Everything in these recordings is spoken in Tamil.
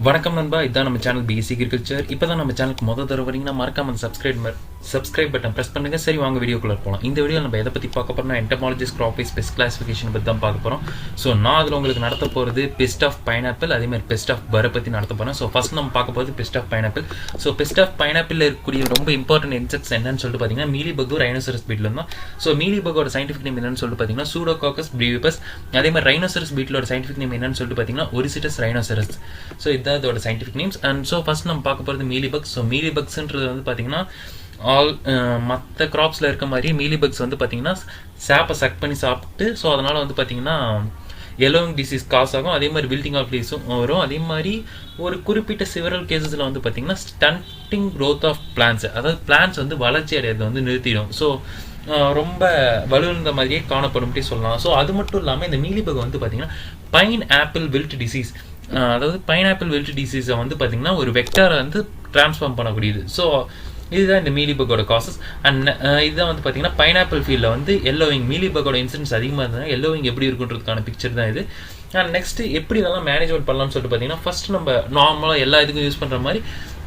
வணக்கம் நண்பா, இதுதான் நம்ம சேனல் BScAgriculture. இப்போ தான் நம்ம சேனலுக்கு முதல் தடவை வரீங்கன்னா மறக்காம அந்த சப்ஸ்கிரைப் பட்டன் ப்ரெஸ் பண்ணுங்க. சரி, வாங்க வீடியோக்குள்ள போகலாம். இந்த வீடியோ நம்ம எதை பற்றி பார்க்க போறோம்னா Entomology crop based pest classification பற்றி தான் பார்க்க போகிறோம். ஸோ நான் அதில் உங்களுக்கு நடத்த போகிறது பெஸ்ட் ஆஃப் பைனாப்பிள், அதேமாதிரி பெஸ்ட் ஆஃப் பரை பற்றி நடத்த போகிறேன். ஸோ ஃபர்ஸ்ட் நம்ம பார்க்க போகிறது pest of pineapple. So pest of பைனாப்பிளில் இருக்கக்கூடிய ரொம்ப இம்பார்ட்டன்ட் இன்செக்ட்ஸ் என்னன்னு சொல்லிட்டு பார்த்தீங்கன்னா மீலிபக், ரைனோசரஸ் பீட்டில் தான். ஸோ மீலிபக்கோட சயின்டிஃபிக் நேம் என்னன்னு சொல்லிட்டு பார்த்தீங்கன்னா சூடோகாக்கஸ் பிரிவிபஸ். அதே மாதிரி ரைனோசரஸ் பீட்டிலோட சயின்டிஃபிக் நேம் என்னன்னு சொல்லிட்டு பார்த்தீங்கன்னா ஒரிசிட்டஸ் ரைனோசரஸ். ஸோ இதுதான் இதோட scientific name. And so first நம்ம பார்க்க போகிறது மீலிபக்ஸ். ஸோ மீலிபக்ஸ்ன்றது வந்து பார்த்தீங்கன்னா மற்ற கிராப்ஸில் இருக்க மாதிரி மீலிபக்ஸ் வந்து பார்த்தீங்கன்னா சாப்பை சக் பண்ணி சாப்பிட்டு, ஸோ அதனால் வந்து பார்த்தீங்கன்னா எல்லோவிங் டிசீஸ் காஸ் ஆகும். அதே மாதிரி வில்டிங் ஆஃப் லீவ்ஸும் வரும். அதே மாதிரி ஒரு குறிப்பிட்ட சிவரல் கேசஸில் வந்து பார்த்தீங்கன்னா ஸ்டண்டிங் க்ரோத் ஆஃப் பிளான்ஸ், அதாவது பிளான்ஸ் வந்து வளர்ச்சி அடையிறதை வந்து நிறுத்திடும். ஸோ ரொம்ப வலுந்த மாதிரியே காணப்படும்ட்டே சொல்லலாம். ஸோ அது மட்டும் இல்லாமல் இந்த மீலிபக் வந்து பார்த்தீங்கன்னா பைன் ஆப்பிள் வில்ட் டிசீஸ், அதாவது பைனாப்பிள் வில்ட் டிசீஸை வந்து பார்த்தீங்கன்னா ஒரு வெக்டாரை வந்து டிரான்ஸ்ஃபார்ம் பண்ணக்கூடியது. ஸோ இதுதான் இந்த மீலிபக்கோட காசஸ். அண்ட் இதுதான் வந்து பார்த்தீங்கன்னா பைனாப்பிள் ஃபீல்டில் வந்து எல்லோவிங் மீலிபக்கோட இன்சிடென்ட்ஸ் அதிகமாக இருந்தால் எல்லோவிங் எப்படி இருக்குன்றதுக்கான பிக்சர் தான் இது. அண்ட் நெக்ஸ்ட் எப்படி இதெல்லாம் மேனேஜ்மெண்ட் பண்ணலாம்னு சொல்லிட்டு பார்த்தீங்கன்னா ஃபர்ஸ்ட் நம்ம நார்மலாக எல்லா இதுக்கும் யூஸ் பண்ணுற மாதிரி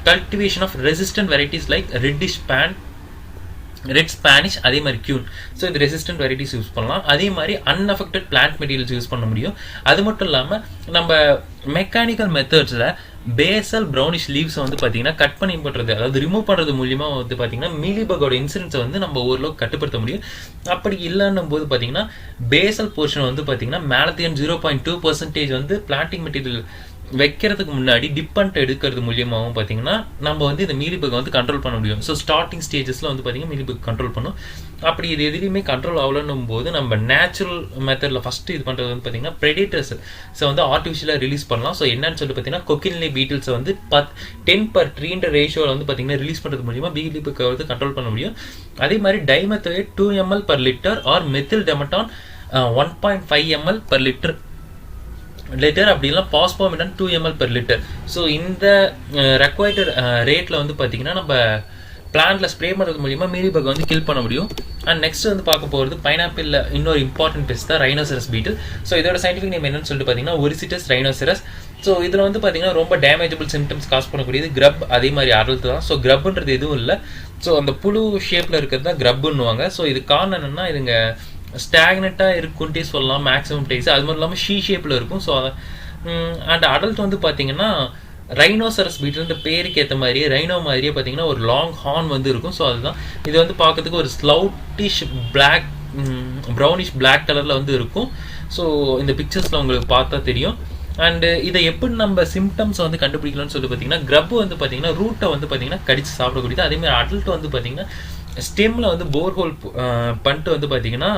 cultivation of resistant varieties like red Spanish, அதே மாதிரி கியூன். ஸோ இது ரெசிஸ்டன்ட் வெரைட்டிஸ் யூஸ் பண்ணலாம். அதே மாதிரி அன்அஃபெக்டட் பிளான்ட் மெட்டீரியல்ஸ் யூஸ் பண்ண முடியும். அது மட்டும் இல்லாமல் நம்ம மெக்கானிக்கல் மெத்தட்ஸில் பேசல் ப்ரௌனிஷ் லீவ்ஸை வந்து பார்த்தீங்கன்னா கட் பண்ணி பண்ணுறது, அதாவது ரிமூவ் பண்ணுறது மூலியமாக வந்து பார்த்தீங்கன்னா மீலிபக்கோட இன்சிடென்ட்ஸை வந்து நம்ம ஓரளவுக்கு கட்டுப்படுத்த முடியும். அப்படி இல்லைன்னும் போது பார்த்தீங்கன்னா பேசல் போர்ஷன் வந்து பார்த்தீங்கன்னா மேலத்தியன் 0.2% வந்து பிளான்டிங் மெட்டீரியல் வைக்கிறதுக்கு முன்னாடி டிப் பண்ணிட்டு எடுக்கிறது மூலியமாகவும் பார்த்தீங்கன்னா நம்ம வந்து இந்த மீலிபக்கை வந்து கண்ட்ரோல் பண்ண முடியும். ஸோ ஸ்டார்டிங் ஸ்டேஜஸில் வந்து பார்த்தீங்கன்னா மீலிபக் கண்ட்ரோல் பண்ணும். அப்படி இது எதுலையுமே கண்ட்ரோல் ஆகலன்னும் போது நம்ம நேச்சுரல் மெத்தடில் ஃபஸ்ட்டு இது பண்ணுறது வந்து பார்த்தீங்கன்னா ப்ரெடேட்டர்ஸ் வந்து ஆர்டிஃபிஷியலாக ரிலீஸ் பண்ணலாம். ஸோ என்னன்னு சொல்லிட்டு பார்த்தீங்கன்னா கொக்கின்லே பீட்டில்ஸை வந்து 10/3 ரேஷியோவில் வந்து பார்த்தீங்கன்னா ரிலீஸ் பண்ணுறது மூலியமாக மீலிபக்கை வந்து கண்ட்ரோல் பண்ண முடியும். அதே மாதிரி டைமெத்தோயேட் 2 ml/லிட்டர் ஆர் மெத்தில் டெமட்டான் 1.5 ml/லிட்டர் அப்படின்னா பாஸ்போமிடன் 2 ml/லிட்டர். ஸோ இந்த ரெக்வயர்டு ரேட்டில் வந்து பார்த்தீங்கன்னா நம்ம பிளான்ட்ல ஸ்ப்ரே பண்ணுறது மூலியமாக மீலிபக் வந்து கில் பண்ண முடியும். அண்ட் நெக்ஸ்ட் வந்து பார்க்க போகிறது பைனாப்பிளில் இன்னொரு இம்பார்ட்டன்ட் பெஸ்ட் தான் ரைனோசரஸ் பீட்டில். ஸோ இதோட சயின்டிஃபிக் நேம் என்னன்னு சொல்லிட்டு பார்த்தீங்கன்னா ஒரிசிட்டஸ் ரைனோசரஸ். ஸோ இதில் வந்து பார்த்தீங்கன்னா ரொம்ப டேமேஜபிள் சிம்டம்ஸ் காஸ் பண்ணக்கூடியது கிரப், அதே மாதிரி அடல்ட் தான். ஸோ கிரப்ன்றது எதுவும் இல்லை, ஸோ அந்த புழு ஷேப்பில் இருக்கிறது தான் கிரப்னுவாங்க. ஸோ இது காரணம் என்னென்னா இதுங்க ஸ்டாக்னட்டாக இருக்குன்ட்டே சொல்லலாம் மேக்ஸிமம் டேஸ். அது மட்டும் இல்லாமல் ஷேப்பில் இருக்கும். ஸோ அண்ட் அடல்ட் வந்து பார்த்தீங்கன்னா ரைனோசரஸ் பீட்டில்ன்ற பேருக்கு ஏற்ற மாதிரியே ரைனோ மாதிரியே பார்த்தீங்கன்னா ஒரு லாங் ஹார்ன் வந்து இருக்கும். ஸோ அதுதான் இது வந்து பார்க்கறதுக்கு ஒரு ஸ்லவுட்டிஷ் பிளாக் ப்ரௌனிஷ் பிளாக் கலரில் வந்து இருக்கும். ஸோ இந்த பிக்சர்ஸில் உங்களுக்கு பார்த்தா தெரியும். அண்டு இதை எப்படி நம்ம சிம்டம்ஸ் வந்து கண்டுபிடிக்கலாம்னு சொல்லி பார்த்தீங்கன்னா கிரப் வந்து பார்த்தீங்கன்னா ரூட்டை வந்து பார்த்தீங்கன்னா கடிச்சு சாப்பிடக்கூடியது. அதேமாதிரி அடல்ட் வந்து பார்த்தீங்கன்னா ஸ்டெம்மில் வந்து போர்ஹோல் பண்ணிட்டு வந்து பார்த்தீங்கன்னா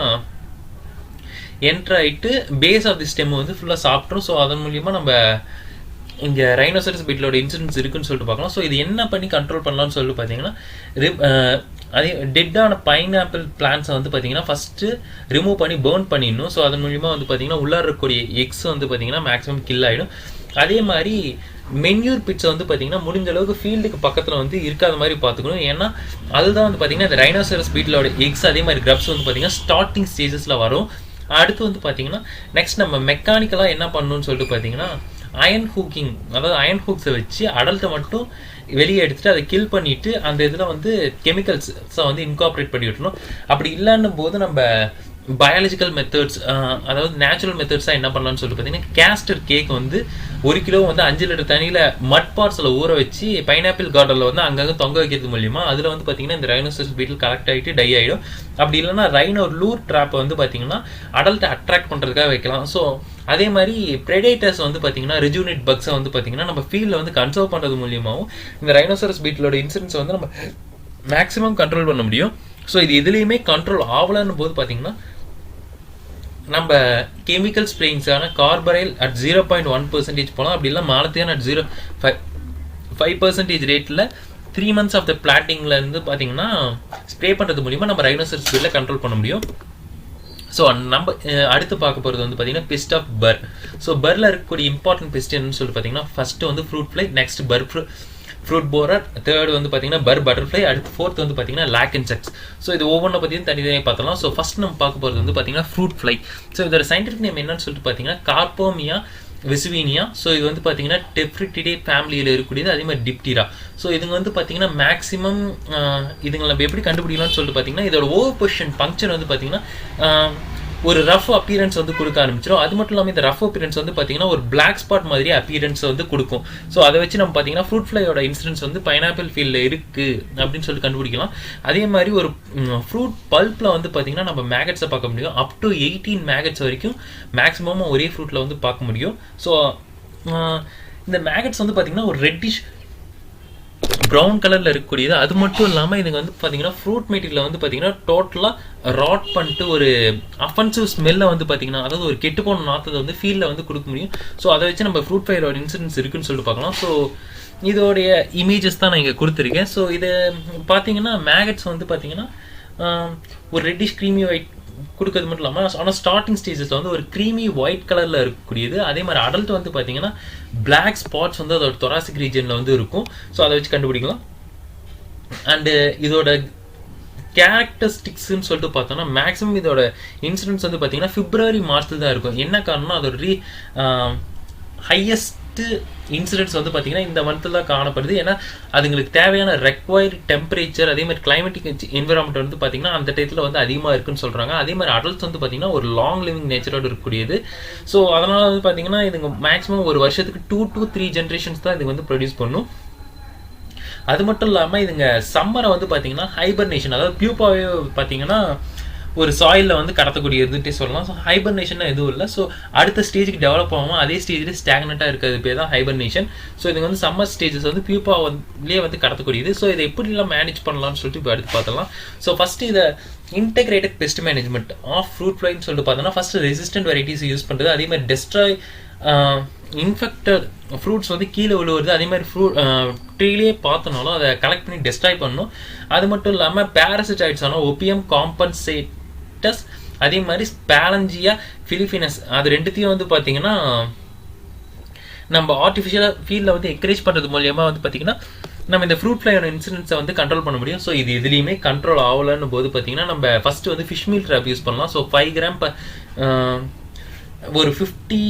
என்ட்ரு ஆகிட்டு பேஸ் ஆஃப் தி ஸ்டெம் வந்து ஃபுல்லாக சாப்பிட்ரும். ஸோ அதன் மூலியமாக நம்ம இங்கே ரைனோசரஸ் பீட்டிலோட இன்சிடென்ட்ஸ் இருக்குன்னு சொல்லிட்டு பார்க்கலாம். ஸோ இது என்ன பண்ணி கண்ட்ரோல் பண்ணலாம்னு சொல்லிட்டு பார்த்தீங்கன்னா அதே டெட்டான பைனாப்பிள் பிளான்ஸை வந்து பார்த்தீங்கன்னா ஃபஸ்ட்டு ரிமூவ் பண்ணி பேர்ன் பண்ணிடணும். ஸோ அதன் மூலியமாக வந்து பார்த்தீங்கன்னா உள்ளார இருக்கக்கூடிய எக்ஸ் வந்து பார்த்தீங்கன்னா மேக்ஸிமம் கில் ஆகிடும். அதே மாதிரி மென்யூர் பிட்ஸை வந்து பார்த்தீங்கன்னா முடிஞ்ச அளவுக்கு ஃபீல்டுக்கு பக்கத்தில் வந்து இருக்காத மாதிரி பார்த்துக்கணும். ஏன்னா அதுதான் வந்து பார்த்தீங்கன்னா இந்த ரைனோசரஸ் பீட்டிலோட எக்ஸ் அதே மாதிரி கிரப்ஸ் வந்து பார்த்தீங்கன்னா ஸ்டார்டிங் ஸ்டேஜஸில் வரும். அடுத்து வந்து பார்த்தீங்கன்னா நெக்ஸ்ட் நம்ம மெக்கானிக்கலாக என்ன பண்ணணும்னு சொல்லிட்டு பார்த்தீங்கன்னா அயன் ஹூக்கிங், அதாவது அயன் ஹூக்ஸை வச்சு அடல்ட்டை மட்டும் வெளியே எடுத்துகிட்டு அதை கில் பண்ணிவிட்டு அந்த இதில் வந்து கெமிக்கல்ஸை வந்து இன்கார்பரேட் பண்ணி விட்டணும். அப்படி இல்லைன்னும் போது நம்ம பயாலஜிக்கல் மெத்தட்ஸ், அதாவது நேச்சுரல் மெத்தட்ஸாக என்ன பண்ணலாம்னு சொல்லிட்டு பார்த்தீங்கன்னா கேஸ்டர் கேக் வந்து 1 கிலோ வந்து 5 லிட்டர் தண்ணியில் மட் பார்ட்ஸில் ஊற வச்சு பைனாப்பிள் கார்டனில் வந்து அங்கங்கே தொங்க வைக்கிறது மூலியமா அதில் வந்து பார்த்தீங்கன்னா இந்த ரைனோசரஸ் பீட்டில் கலெக்ட் ஆகிட்டு டை ஆகிடும். அப்படி இல்லைன்னா ரைனோ லூர் ட்ராப்பை வந்து பார்த்தீங்கன்னா அடல்ட்டை அட்ராக்ட் பண்ணுறதுக்காக வைக்கலாம். ஸோ அதே மாதிரி ப்ரெடேட்டர்ஸ் வந்து பார்த்தீங்கன்னா ரெஜூனேட் பக்ஸை வந்து பார்த்தீங்கன்னா நம்ம ஃபீல்டில் வந்து கன்சர்வ் பண்ணுறது மூலியமாகவும் இந்த ரைனோசரஸ் பீட்டிலோட இன்சிடென்ட்ஸை வந்து நம்ம மேக்ஸிமம் கண்ட்ரோல் பண்ண முடியும். ஸோ இது எதுலேயுமே கண்ட்ரோல் ஆகலன்னு போது பார்த்தீங்கன்னா நம்ம கெமிக்கல் ஸ்ப்ரேயிங்ஸான கார்பரைல் அட் 0.1% போகலாம். அப்படி இல்லை மாலத்தியான் அட் 0.5% ரேட்டில் 3 months ஆஃப் த பிளான்டிங்லேருந்து பார்த்தீங்கன்னா ஸ்ப்ரே பண்ணுறது மூலிமா நம்ம ரைனோசரஸ் பீட்டில் கண்ட்ரோல் பண்ண முடியும். ஸோ நம்ம அடுத்து பார்க்க போகிறது வந்து பார்த்தீங்கன்னா பெஸ்ட் ஆஃப் பர். ஸோ பர்ல இருக்கக்கூடிய இம்பார்ட்டன்ட் பெஸ்ட் என்னன்னு சொல்லி பார்த்தீங்கன்னா ஃபர்ஸ்ட் வந்து fruit fly, next per fruit borer, third வந்து பார்த்தீங்கன்னா பர் பட்டர்ஃப்ளை, அடுத்து ஃபோர்த் வந்து பார்த்தீங்கன்னா லாக் இன்செக்ட்ஸ். ஸோ இது ஒவ்வொன்றை பற்றியும் தனித்தனியாக பார்த்தலாம். ஸோ ஃபர்ஸ்ட் நம்ம பார்க்க போகிறது வந்து பார்த்தீங்கன்னா ஃப்ரூட் ஃப்ளை. ஸோ இதோட சயின்டிஃபிக் நேம் என்னன்னு சொல்லிட்டு பார்த்தீங்கன்னா கார்போமியா வெசுவீனியா. ஸோ இது வந்து பார்த்தீங்கன்னா டெஃப்ரிட்டிடே ஃபேமிலியில் இருக்கக்கூடியது. அதே மாதிரி டிப்டிரா. ஸோ இதுங்க வந்து பார்த்தீங்கன்னா மேக்ஸிமம் இதுங்களை நம்ம எப்படி கண்டுபிடிக்கலாம்னு சொல்லிட்டு பார்த்தீங்கன்னா இதோட ஓவர் பொசிஷன் பங்க்சர் வந்து பார்த்தீங்கன்னா ஒரு ரஃப் அப்பியரன்ஸ் வந்து கொடுக்க ஆரம்பிச்சிடும். அது மட்டும் இல்லாமல் இந்த ரஃப் அப்பியரன்ஸ் வந்து பார்த்தீங்கன்னா ஒரு பிளாக் ஸ்பாட் மாதிரி அப்பியரன்ஸ் வந்து கொடுக்கும். ஸோ அதை வச்சு நம்ம பார்த்தீங்கன்னா ஃப்ரூட் ஃப்ளையோட இன்சிடென்ஸ் வந்து பைனாப்பிள் ஃபீல்டில் இருக்குது அப்படின்னு சொல்லி கண்டுபிடிக்கலாம். அதே மாதிரி ஒரு ஃப்ரூட் பல்ப்பில் வந்து பார்த்தீங்கன்னா நம்ம மேகட்ஸை பார்க்க முடியும். அப் டு 18 மேகட்ஸ் வரைக்கும் மேக்ஸிமம் ஒரே ஃப்ரூட்டில் வந்து பார்க்க முடியும். ஸோ இந்த மேகட்ஸ் வந்து பார்த்தீங்கன்னா ஒரு ரெட்டிஷ் ப்ரௌன் கலரில் இருக்கக்கூடியது. அது மட்டும் இல்லாமல் இதுங்க வந்து பார்த்தீங்கன்னா ஃப்ரூட் மெட்டீரியலில் வந்து பார்த்தீங்கன்னா டோட்டலாக ராட் பண்ணிட்டு ஒரு அஃபென்சிவ் ஸ்மெல்லை வந்து பார்த்தீங்கன்னா அதாவது ஒரு கெட்டுப்போன நாற்றத்தை வந்து ஃபீல்டில் வந்து கொடுக்க முடியும். ஸோ அதை வச்சு நம்ம ஃப்ரூட் ஃப்ளையோட இன்சிடென்ட்ஸ் இருக்குன்னு சொல்லிட்டு பார்க்கலாம். ஸோ இதோடைய இமேஜஸ் தான் நான் இங்கே கொடுத்துருக்கேன். ஸோ இது பார்த்தீங்கன்னா மேகட்ஸ் வந்து பார்த்தீங்கன்னா ஒரு ரெட்டிஷ் க்ரீமி ஒயிட் கொடுக்கறது மட்டும் இல்லாமல் ஆனால் ஸ்டார்டிங் ஸ்டேஜஸில் வந்து ஒரு க்ரீமி ஒயிட் கலரில் இருக்கக்கூடியது. அதே மாதிரி அடல்ட் வந்து பார்த்தீங்கன்னா பிளாக் ஸ்பாட்ஸ் வந்து அதோட தொராசிக் ரீஜனில் வந்து இருக்கும். ஸோ அதை வச்சு கண்டுபிடிக்கலாம். அண்டு இதோட கேரக்டரிஸ்டிக்ஸ்ன்னு சொல்லிட்டு பார்த்தோம்னா மேக்ஸிமம் இதோட இன்சிடென்ட்ஸ் வந்து பார்த்தீங்கன்னா பிப்ரவரி மார்ச்சில் தான் இருக்கும். என்ன காரணம்னா அதோட ஹையஸ்ட் இன்சிடென்ட்ஸ் வந்து பார்த்தீங்கன்னா இந்த மந்த்தில் தான் காணப்படுது. ஏன்னா அதுங்களுக்கு தேவையான ரெக்வயர்டு டெம்பரேச்சர் அதே மாதிரி கிளைமேட்டிக் என்விரான்மெண்ட் வந்து பார்த்தீங்கன்னா அந்த டயத்தில் வந்து அதிகமாக இருக்குன்னு சொல்கிறாங்க. அதே மாதிரி அடல்ட்ஸ் வந்து பார்த்தீங்கன்னா ஒரு லாங் லிவிங் நேச்சரோடு இருக்கக்கூடியது. ஸோ அதனால் வந்து பார்த்தீங்கன்னா இதுங்க மேக்ஸிமம் ஒரு வருஷத்துக்கு 2 to 3 ஜென்ரேஷன்ஸ் தான் இது வந்து ப்ரொடியூஸ் பண்ணும். அது மட்டும் இல்லாமல் இதுங்க சம்மரை வந்து பார்த்தீங்கன்னா ஹைபர்னேஷன் அதாவது பியூப்பாவே பார்த்தீங்கன்னா ஒரு சாயிலில் வந்து கடத்தக்கூடியதுட்டே சொல்லலாம். ஸோ ஹைபர்னேஷன் எதுவும் இல்லை. ஸோ அடுத்த ஸ்டேஜுக்கு டெவலப் ஆகாமல் அதே ஸ்டேஜில் ஸ்டாக்னட்டாக இருக்கிறது பேர் தான் ஹைபர்னேஷன். ஸோ இது வந்து சம்மர் ஸ்டேஜஸ் வந்து பியூப்பாவிலே வந்து கடத்தக்கூடியது. ஸோ இதை எப்படிலாம் மேனேஜ் பண்ணலாம்னு சொல்லிட்டு இப்போ அடுத்து பார்த்தலாம். ஸோ ஃபஸ்ட்டு இதை integrated pest management of fruit ஃப்ளைன்னு சொல்லிட்டு பார்த்தோன்னா ஃபஸ்ட்டு ரெசிஸ்டன்ட் வெரைட்டிஸ் யூஸ் பண்ணுறது. அதே மாதிரி டெஸ்ட்ராய் இன்ஃபெக்டட் ஃப்ரூட்ஸ் வந்து கீழே விழுவுறது. அதே மாதிரி ட்ரீலேயே பார்த்தோனாலும் அதை கலெக்ட் பண்ணி டெஸ்ட்ராய் பண்ணணும். அது மட்டும் இல்லாமல் பேரசிட்டாய்ட்ஸ் ஆனால் ஒபியம் காம்பன்சேட் அதே மாதிரி ஸ்பாலஞ்சியா பிலிபினஸ் அது ரெண்டுத்தையும் வந்து பார்த்தீங்கன்னா நம்ம ஆர்டிஃபிஷியலாக ஃபீல்டில் வந்து என்கரேஜ் பண்ணுறது மூலியமாக வந்து பார்த்தீங்கன்னா நம்ம இந்த ஃப்ரூட் ஃப்ளையோட இன்சிடென்ட்ஸை வந்து கண்ட்ரோல் பண்ண முடியும். ஸோ இது எதுலேயுமே கண்ட்ரோல் ஆகலன்னு போது பார்த்தீங்கன்னா நம்ம ஃபஸ்ட்டு வந்து ஃபிஷ் மீல் ட்ராப் யூஸ் பண்ணலாம். ஸோ 5 கிராம் ஒரு 50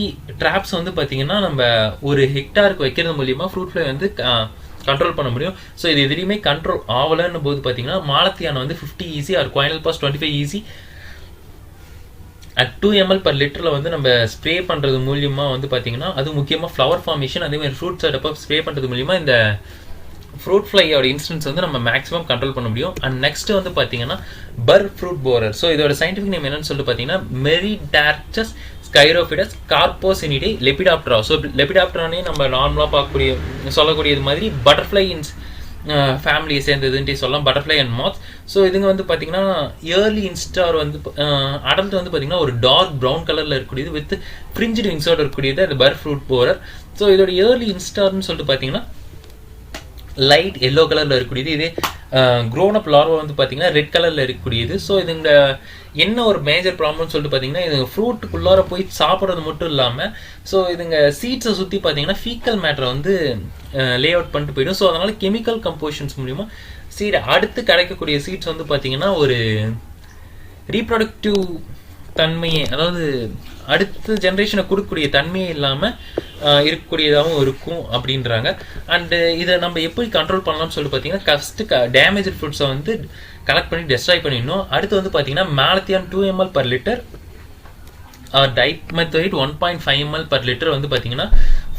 ட்ராப்ஸ் வந்து பார்த்தீங்கன்னா நம்ம ஒரு ஹெக்டாருக்கு வைக்கிறது மூலியமாக ஃப்ரூட் ஃப்ளை வந்து கண்ட்ரோல் பண்ண முடியும். ஸோ இது எதுலேயுமே கண்ட்ரோல் ஆகலன்னு போது பார்த்தீங்கன்னா மாலத்தியான வந்து 50 EC or quinalphos 25 EC at 2 ml per லிட்டரில் வந்து நம்ம ஸ்ப்ரே பண்ணுறது மூலியமாக வந்து பார்த்தீங்கன்னா அது முக்கியமாக ஃப்ளவர் ஃபார்மேஷன் அதே மாதிரி ஃப்ரூட் செட்டப்பை ஸ்ப்ரே பண்ணுறது மூலியமாக இந்த ஃப்ரூட் ஃப்ளையோட இன்ஸ்டன்ஸ் வந்து நம்ம மேக்ஸிமம் கண்ட்ரோல் பண்ண முடியும். அண்ட் நெக்ஸ்ட் வந்து பார்த்தீங்கன்னா பர் ஃப்ரூட் போரர். ஸோ இதோட சயின்டிஃபிக் நேம் என்னன்னு சொல்லிட்டு பார்த்தீங்கன்னா மெரிடார்ச்சஸ் ஸ்கைரோஃபிடஸ் கார்போசினிடே லெபிடாப்டரா. ஸோ லெபிடாப்டரானே நம்ம நார்மலாக பார்க்கக்கூடிய சொல்லக்கூடியது மாதிரி பட்டர்ஃப்ளை ஃபேமிலியை சேர்ந்ததுன்ட்டு சொல்லலாம், பட்டர்ஃப்ளை அண்ட் மாத்ஸ். ஸோ இதுங்க வந்து பார்த்தீங்கன்னா இயர்லி இன்ஸ்டார் வந்து அடல்ட் வந்து பார்த்தீங்கன்னா ஒரு டார்க் ப்ரௌன் கலரில் இருக்கக்கூடியது வித் ஃப்ரிஞ்சுடு விங்ஸோடு இருக்கக்கூடியது அது பர் ஃப்ரூட் போரர். ஸோ இதோட இயர்லி இன்ஸ்டார்னு சொல்லிட்டு பார்த்தீங்கன்னா லைட் எல்லோ கலரில் இருக்கக்கூடியது. இதே க்ரோன் அப் லார்வா வந்து பார்த்தீங்கன்னா ரெட் கலரில் இருக்கக்கூடியது. ஸோ இதுங்க என்ன ஒரு மேஜர் ப்ராப்ளம்னு சொல்லிட்டு பார்த்தீங்கன்னா இதுங்க ஃப்ரூட்டுக்குள்ளார போய் சாப்பிட்றது மட்டும் இல்லாமல் ஸோ இதுங்க சீட்ஸை சுற்றி பார்த்தீங்கன்னா ஃபீக்கல் மேட்டரை வந்து லே அவுட் பண்ணிட்டு போயிடும். ஸோ அதனால் கெமிக்கல் கம்போசிஷன்ஸ் மூலிமா சீட் அடுத்து கிடைக்கக்கூடிய சீட்ஸ் வந்து பார்த்தீங்கன்னா ஒரு ரீப்ரொடக்டிவ் தன்மையை அதாவது அடுத்த ஜென்ரேஷனை கொடுக்கக்கூடிய தன்மையே இல்லாமல் இருக்கக்கூடியதாகவும் இருக்கும் அப்படின்றாங்க. அண்டு இதை நம்ம எப்படி கண்ட்ரோல் பண்ணலாம்னு சொல்லிட்டு பார்த்தீங்கன்னா ஃபஸ்ட்டு டேமேஜ் ஃப்ரூட்ஸை வந்து கலெக்ட் பண்ணி டெஸ்ட்ராய் பண்ணிடணும். அடுத்து வந்து பார்த்தீங்கன்னா மேலத்தியான் 2 ml per லிட்டர் டைமெத்தோயிட் 1.5 ml per லிட்டர் வந்து பார்த்தீங்கன்னா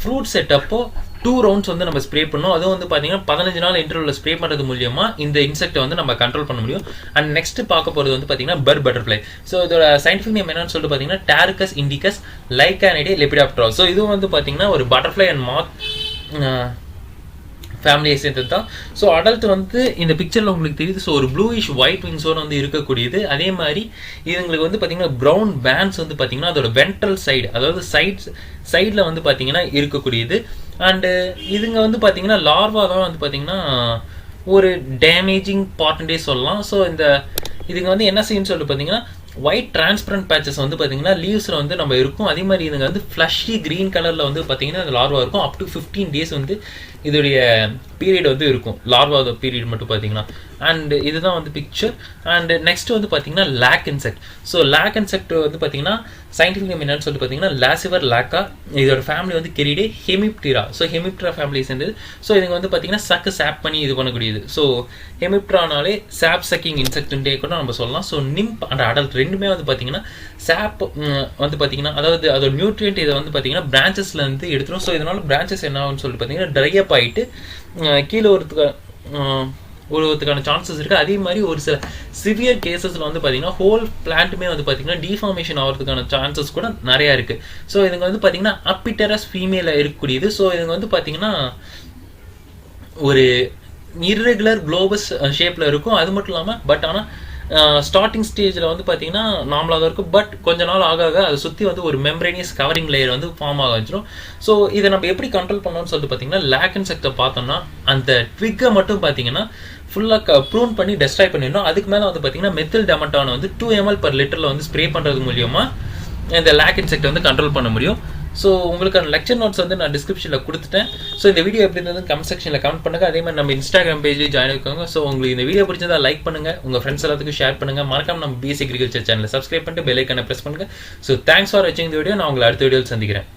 ஃப்ரூட் செட்டப்போ 2 ரவுண்ட்ஸ் வந்து நம்ம ஸ்ப்ரே பண்ணோம். அதுவும் வந்து பார்த்தீங்கன்னா 15 நாள் இன்டர்வலில் ஸ்ப்ரே பண்ணுறது மூலியமாக இந்த இன்செக்டை வந்து நம்ம கண்ட்ரோல் பண்ண முடியும். அண்ட் நெக்ஸ்ட் பார்க்க போகிறது வந்து பார்த்தீங்கன்னா பட்டர்ஃப்ளை. ஸோ இதோட சயின்டிஃபிக் நேம் என்னன்னு சொல்லிட்டு பார்த்தீங்கன்னா டாரிகஸ் இண்டிகஸ் லைகானிடே லெபிடாப்டரா. ஸோ இதுவும் வந்து பார்த்தீங்கன்னா ஒரு பட்டர்ஃப்ளை அண்ட் மாத் ஃபேமிலியை சேர்ந்தது தான். ஸோ அடல்ட் வந்து இந்த பிக்சரில் உங்களுக்கு தெரியுது. ஸோ ஒரு ப்ளூயிஷ் ஒயிட் விங்ஸோடு வந்து இருக்கக்கூடியது. அதே மாதிரி இதுங்களுக்கு வந்து பார்த்தீங்கன்னா ப்ரௌன் பேண்ட்ஸ் வந்து பார்த்தீங்கன்னா அதோட வென்ட்ரல் சைடு அதாவது சைடில் வந்து பார்த்தீங்கன்னா இருக்கக்கூடியது. அண்டு இதுங்க வந்து பார்த்தீங்கன்னா லார்வா தான் வந்து பார்த்தீங்கன்னா ஒரு டேமேஜிங் பார்ட்னே சொல்லலாம். ஸோ இதுங்க வந்து என்ன செய்யுன்னு சொல்லிட்டு பார்த்தீங்கன்னா ஒயிட் டிரான்ஸ்பரண்ட் பேச்சஸ் வந்து பார்த்தீங்கன்னா லீவ்ஸில் வந்து நம்ம இருக்கும். அதே மாதிரி இதுங்க வந்து ஃப்ளஷி க்ரீன் கலரில் வந்து பார்த்தீங்கன்னா அது லார்வா இருக்கும். அப் டு 15 days வந்து இதோடைய பீரியட் வந்து இருக்கும், லார்வா பீரியட் மட்டும் பார்த்தீங்கன்னா. அண்ட் இதுதான் வந்து பிக்சர். அண்ட் நெக்ஸ்ட் வந்து பார்த்தீங்கன்னா lac insect. So lac insect வந்து பார்த்தீங்கன்னா சயின்டிஃபிக் நேம் என்னன்னு சொல்லிட்டு பார்த்தீங்கன்னா லாசிவர் லேக்கா. இதோட ஃபேமிலி வந்து கெரிடே ஹெமிப்டிரா. ஸோ ஹெமிப்டிரா ஃபேமிலி சேர்ந்தது. ஸோ இதுங்க வந்து பார்த்தீங்கன்னா சாப் பண்ணி இது பண்ணக்கூடியது. ஸோ ஹெமிப்ட்ரானாலே சாப் சக்கிங் இன்செக்ட்ன்றே கூட நம்ம சொல்லலாம். ஸோ நிம்ப் அண்ட் அடல்ட் ரெண்டுமே வந்து பார்த்தீங்கன்னா சாப் வந்து பார்த்தீங்கன்னா அதாவது அதோட நியூட்ரியன்ட் இதை வந்து பார்த்தீங்கன்னா பிரான்ச்சஸ்ல இருந்து எடுத்துரும். ஸோ இதனால பிரான்ச்சஸ் என்ன ஆகும்னு சொல்லிட்டு பார்த்தீங்கன்னா ட்ரை அப் ஆகிட்டு கீழே ஒருத்துக்கான சான்சஸ் இருக்குது. அதே மாதிரி ஒரு சில சிவியர் கேசஸில் வந்து பார்த்தீங்கன்னா ஹோல் பிளான்ட்டுமே வந்து பார்த்தீங்கன்னா டிஃபார்மேஷன் ஆகிறதுக்கான சான்சஸ் கூட நிறையா இருக்குது. ஸோ இதுங்க வந்து பார்த்தீங்கன்னா அப்பிட்டரஸ் ஃபீமேலில் இருக்கக்கூடியது. ஸோ இதுங்க வந்து பார்த்தீங்கன்னா ஒரு இர்ரெகுலர் குளோபஸ் ஷேப்பில் இருக்கும். அது மட்டும் இல்லாமல் பட் ஆனால் ஸ்டார்டிங் ஸ்டேஜில் வந்து பார்த்தீங்கன்னா நார்மலாக தான் இருக்கும். பட் கொஞ்ச நாள் ஆக அதை சுற்றி வந்து ஒரு மெம்பரேனியஸ் கவரிங் லேயர் வந்து ஃபார்ம் ஆக வச்சிடும். ஸோ இதை நம்ம எப்படி கண்ட்ரோல் பண்ணணும்னு சொல்லிட்டு பார்த்தீங்கன்னா லேக் இன்செக்டை பார்த்தோம்னா அந்த ட்விக்கை மட்டும் பார்த்தீங்கன்னா ஃபுல்லாக ப்ரூன் பண்ணி டெஸ்ட்ராய் பண்ணிடணும். அதுக்கு மேலே வந்து பார்த்தீங்கன்னா மெத்தில் டெமட்டானை வந்து 2 ml per லிட்டரில் வந்து ஸ்ப்ரே பண்ணுறது மூலியமாக இந்த லேக் இன்செக்டை வந்து கண்ட்ரோல் பண்ண முடியும். ஸோ உங்களுக்கான லெக்சர் நோட்ஸ் வந்து நான் டிஸ்கிரிப்ஷனில் கொடுத்துட்டேன். ஸோ இந்த வீடியோ எப்படி இருந்தது கமெண்ட் செக்ஷனில் கமெண்ட் பண்ணுங்கள். அதே மாதிரி நம்ம இன்ஸ்டாகிராம் பேஜ்லேயும் ஜாயின் ஆகிக்கோங்க. ஸோ உங்களுக்கு இந்த வீடியோ பிடிச்சதா லைக் பண்ணுங்கள், உங்கள் ஃப்ரெண்ட்ஸ் எல்லாத்துக்கும் ஷேர் பண்ணுங்கள். மறக்காம நம்ம BScAgriculture சேனலை சப்ஸ்கிரைப் பண்ணிட்டு பெல் ஐக்கானை ப்ரெஸ் பண்ணுங்கள். ஸோ தேங்க்ஸ் ஃபார் வாட்சிங் இந்த வீடியோ. நான் உங்களை அடுத்த வீடியோவில் சந்திக்கிறேன்.